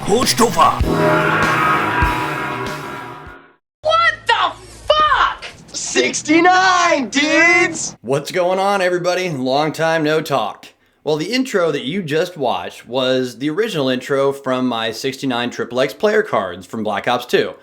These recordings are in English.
CoachTopher. What the fuck? 69, dudes! What's going on, everybody? Long time no talk. Well, the intro that you just watched was the original intro from my 69 XXX Playercards from Black Ops 2.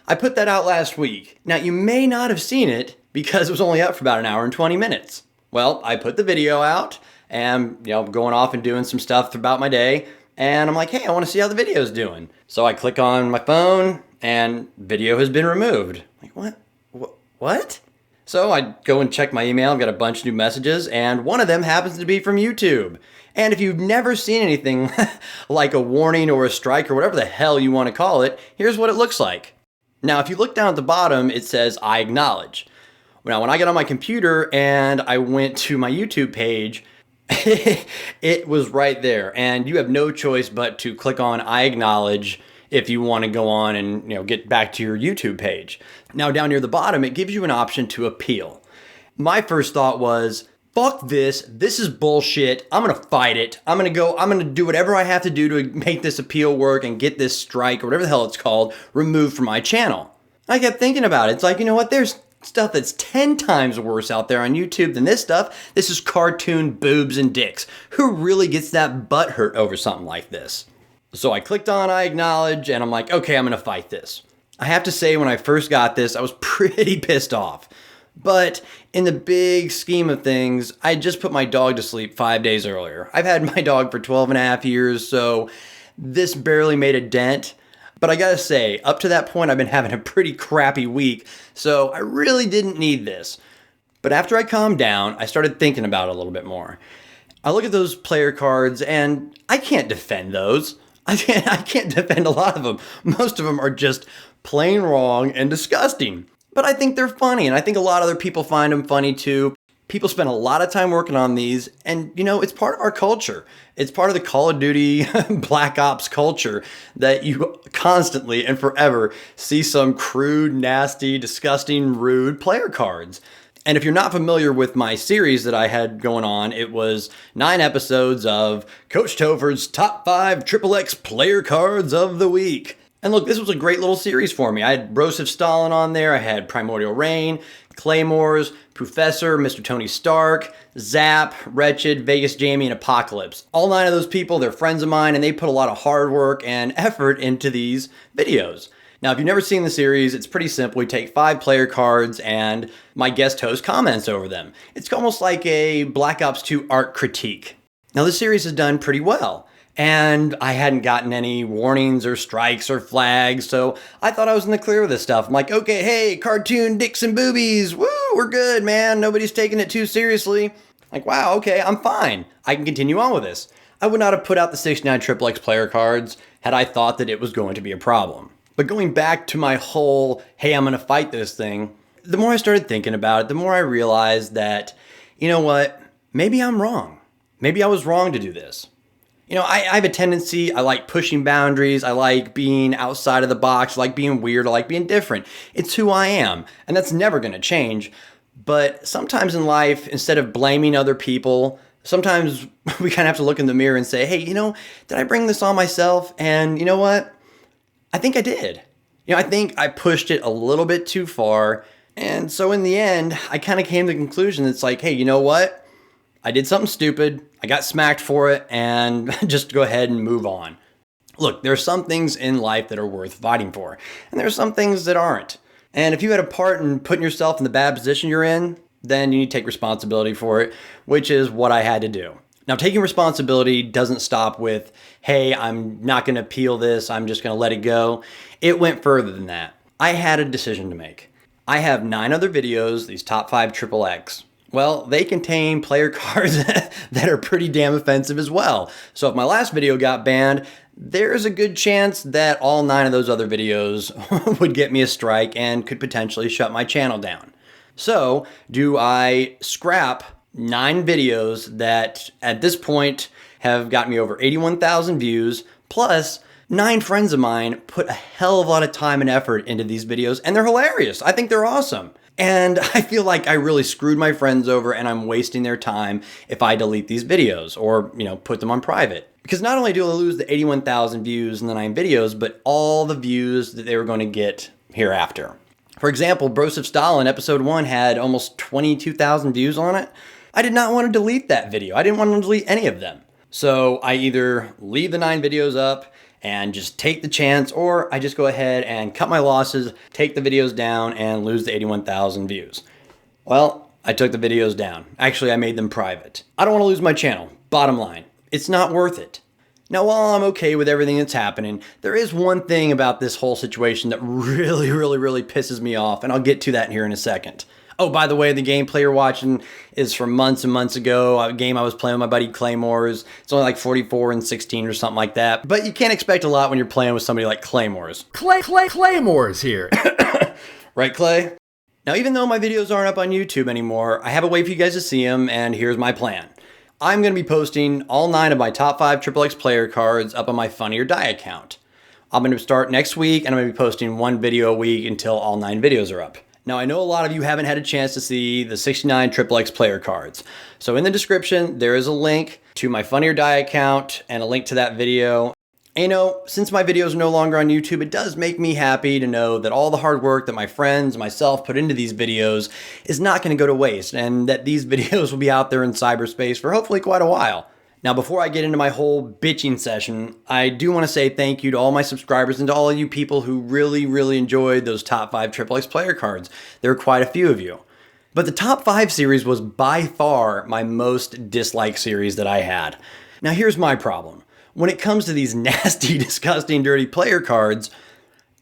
I put that out last week. Now, you may not have seen it because it was only up for about an hour and 20 minutes. Well, I put the video out and, going off and doing some stuff about my day. And I'm like, hey, I want to see how the video's doing. So I click on my phone and video has been removed. Like, what? So I go and check my email. I've got a bunch of new messages and one of them happens to be from YouTube. And if you've never seen anything like a warning or a strike or whatever the hell you want to call it, here's what it looks like. Now, if you look down at the bottom, it says, I acknowledge. Now, when I got on my computer and I went to my YouTube page, it was right there. And you have no choice but to click on I acknowledge if you want to go on and get back to your YouTube page. Now, down near the bottom, it gives you an option to appeal. My first thought was, fuck this. This is bullshit. I'm going to fight it. I'm going to do whatever I have to do to make this appeal work and get this strike or whatever the hell it's called removed from my channel. I kept thinking about it. It's like, you know what? There's stuff that's 10 times worse out there on YouTube than this stuff. This is cartoon boobs and dicks. Who really gets that butt hurt over something like this? So I clicked on I acknowledge and I'm like, okay, I'm going to fight this. I have to say, when I first got this, I was pretty pissed off. But in the big scheme of things, I just put my dog to sleep 5 days earlier. I've had my dog for 12 and a half years, so this barely made a dent. But I gotta say, up to that point, I've been having a pretty crappy week, so I really didn't need this. But after I calmed down, I started thinking about it a little bit more. I look at those player cards, and I can't defend those. I can't defend a lot of them. Most of them are just plain wrong and disgusting. But I think they're funny, and I think a lot of other people find them funny too. People spend a lot of time working on these, and it's part of our culture. It's part of the Call of Duty Black Ops culture that you constantly and forever see some crude, nasty, disgusting, rude player cards. And if you're not familiar with my series that I had going on, it was 9 episodes of CoachTopher's Top 5 XXX Player Cards of the Week. And look, this was a great little series for me. I had BrosephStalinx on there, I had XPrimordialRain, KlayM0rz, Poofesure, MrTonyStark, Zap, Wretched, VegasJamie, and Ap0col1pse. All 9 of those people, they're friends of mine, and they put a lot of hard work and effort into these videos. Now, if you've never seen the series, it's pretty simple. We take 5 player cards and my guest host comments over them. It's almost like a Black Ops 2 art critique. Now, this series has done pretty well, and I hadn't gotten any warnings or strikes or flags, so I thought I was in the clear with this stuff. I'm like, okay, hey, cartoon dicks and boobies, woo, we're good, man. Nobody's taking it too seriously. Like, wow, okay, I'm fine. I can continue on with this. I would not have put out the 69 XXX player cards had I thought that it was going to be a problem. But going back to my whole, hey, I'm going to fight this thing, the more I started thinking about it, the more I realized that, you know what, maybe I'm wrong. Maybe I was wrong to do this. I have a tendency, I like pushing boundaries, I like being outside of the box, I like being weird, I like being different. It's who I am, and that's never going to change. But sometimes in life, instead of blaming other people, sometimes we kind of have to look in the mirror and say, hey, did I bring this on myself? And you know what? I think I did. I think I pushed it a little bit too far. And so in the end, I kind of came to the conclusion it's like, hey, you know what? I did something stupid. I got smacked for it, and just go ahead and move on. Look, there are some things in life that are worth fighting for, and there are some things that aren't. And if you had a part in putting yourself in the bad position you're in, then you need to take responsibility for it, which is what I had to do. Now, taking responsibility doesn't stop with, hey, I'm not going to appeal this, I'm just going to let it go. It went further than that. I had a decision to make. I have 9 other videos, these top 5 XXX. Well, they contain player cards that are pretty damn offensive as well. So if my last video got banned, there's a good chance that all 9 of those other videos would get me a strike and could potentially shut my channel down. So do I scrap 9 videos that at this point have got me over 81,000 views, plus 9 friends of mine put a hell of a lot of time and effort into these videos, and they're hilarious. I think they're awesome. And I feel like I really screwed my friends over and I'm wasting their time if I delete these videos or, put them on private. Because not only do I lose the 81,000 views in the 9 videos, but all the views that they were going to get hereafter. For example, BrosephStalinx episode 1 had almost 22,000 views on it. I did not want to delete that video. I didn't want to delete any of them. So I either leave the 9 videos up and just take the chance, or I just go ahead and cut my losses, take the videos down, and lose the 81,000 views. Well, I took the videos down. Actually, I made them private. I don't want to lose my channel. Bottom line, it's not worth it. Now, while I'm okay with everything that's happening, there is one thing about this whole situation that really pisses me off, and I'll get to that here in a second. Oh, by the way, the gameplay you're watching is from months and months ago. A game I was playing with my buddy KlayM0rz. It's only like 44 and 16 or something like that. But you can't expect a lot when you're playing with somebody like KlayM0rz. KlayM0rz here. Right, Clay? Now, even though my videos aren't up on YouTube anymore, I have a way for you guys to see them, and here's my plan. I'm going to be posting all 9 of my top 5 XXX player cards up on my FunnyOrDie account. I'm going to start next week, and I'm going to be posting 1 video a week until all 9 videos are up. Now, I know a lot of you haven't had a chance to see the 69 XXX player cards. So in the description, there is a link to my FunnyOrDie account and a link to that video. And you know, since my videos are no longer on YouTube, it does make me happy to know that all the hard work that my friends and myself put into these videos is not going to go to waste, and that these videos will be out there in cyberspace for hopefully quite a while. Now, before I get into my whole bitching session, I do want to say thank you to all my subscribers and to all of you people who really enjoyed those top 5 XXX player cards. There were quite a few of you. But the top 5 series was by far my most disliked series that I had. Now, here's my problem. When it comes to these nasty, disgusting, dirty player cards,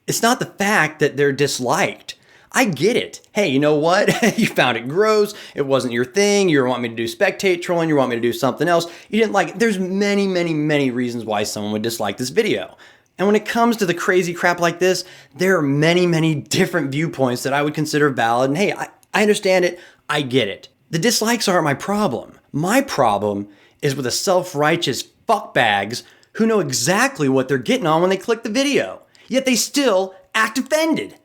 it's not the fact that they're disliked. I get it. Hey, you know what? You found it gross. It wasn't your thing. You want me to do spectate trolling. You want me to do something else. You didn't like it. There's many reasons why someone would dislike this video. And when it comes to the crazy crap like this, there are many different viewpoints that I would consider valid. And hey, I understand it. I get it. The dislikes aren't my problem. My problem is with the self-righteous fuckbags who know exactly what they're getting on when they click the video, yet they still act offended.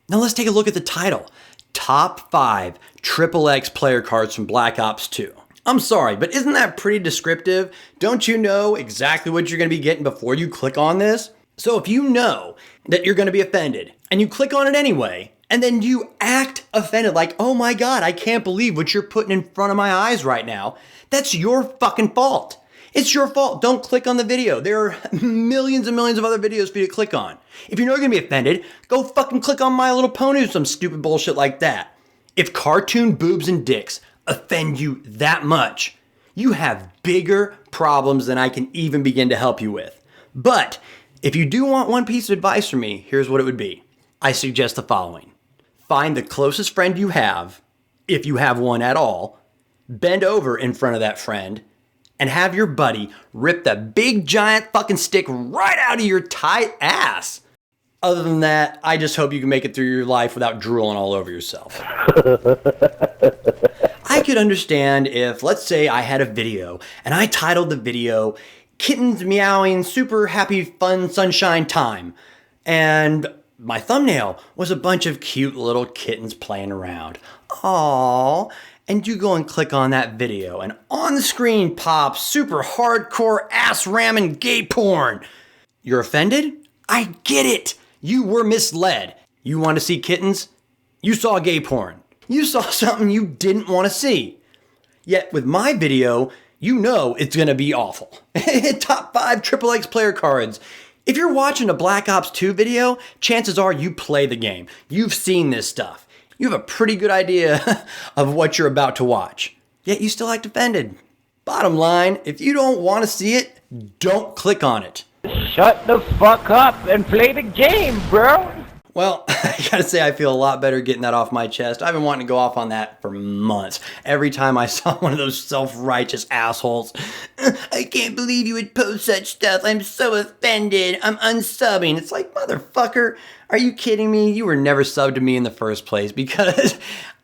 Now let's take a look at the title. Top 5 XXX player cards from Black Ops 2. I'm sorry, but isn't that pretty descriptive? Don't you know exactly what you're going to be getting before you click on this? So if you know that you're going to be offended and you click on it anyway, and then you act offended like, oh my God, I can't believe what you're putting in front of my eyes right now, that's your fucking fault. It's your fault. Don't click on the video. There are millions and millions of other videos for you to click on. If you're not going to be offended, go fucking click on My Little Pony or some stupid bullshit like that. If cartoon boobs and dicks offend you that much, you have bigger problems than I can even begin to help you with. But if you do want one piece of advice from me, here's what it would be. I suggest the following. Find the closest friend you have, if you have one at all, bend over in front of that friend, and have your buddy rip the big giant fucking stick right out of your tight ass. Other than that, I just hope you can make it through your life without drooling all over yourself. I could understand if, let's say I had a video and I titled the video, Kittens Meowing Super Happy Fun Sunshine Time. And my thumbnail was a bunch of cute little kittens playing around. Aww. And you go and click on that video, and on the screen pops super hardcore ass ramming gay porn. You're offended? I get it. You were misled. You want to see kittens? You saw gay porn. You saw something you didn't want to see. Yet with my video, you know it's going to be awful. Top 5 XXX player cards. If you're watching a Black Ops 2 video, chances are you play the game. You've seen this stuff. You have a pretty good idea of what you're about to watch, yet you still act offended. Bottom line, if you don't want to see it, don't click on it. Shut the fuck up and play the game, bro. Well, I gotta say I feel a lot better getting that off my chest. I've been wanting to go off on that for months. Every time I saw one of those self-righteous assholes, I can't believe you would post such stuff. I'm so offended. I'm unsubbing. It's like, motherfucker, are you kidding me? You were never subbed to me in the first place because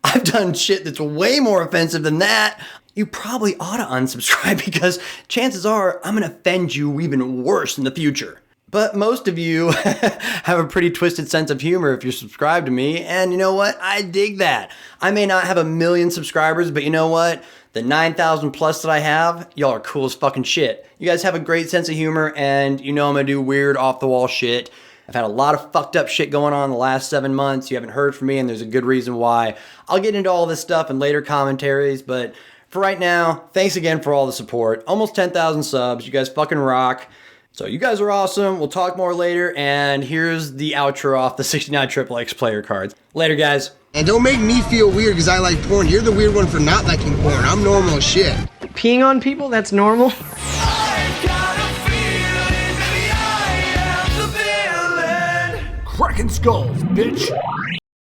I've done shit that's way more offensive than that. You probably ought to unsubscribe because chances are I'm gonna offend you even worse in the future. But most of you have a pretty twisted sense of humor if you're subscribed to me, and you know what? I dig that. I may not have 1 million subscribers, but you know what? The 9,000 plus that I have, y'all are cool as fucking shit. You guys have a great sense of humor, and you know I'm gonna do weird, off-the-wall shit. I've had a lot of fucked up shit going on the last 7 months. You haven't heard from me, and there's a good reason why. I'll get into all this stuff in later commentaries, but for right now, thanks again for all the support. Almost 10,000 subs. You guys fucking rock. So you guys are awesome. We'll talk more later, and here's the outro off the 69 XXX player cards. Later, guys. And don't make me feel weird because I like porn. You're the weird one for not liking porn. I'm normal as shit. Peeing on people? That's normal? Cracking skulls, bitch!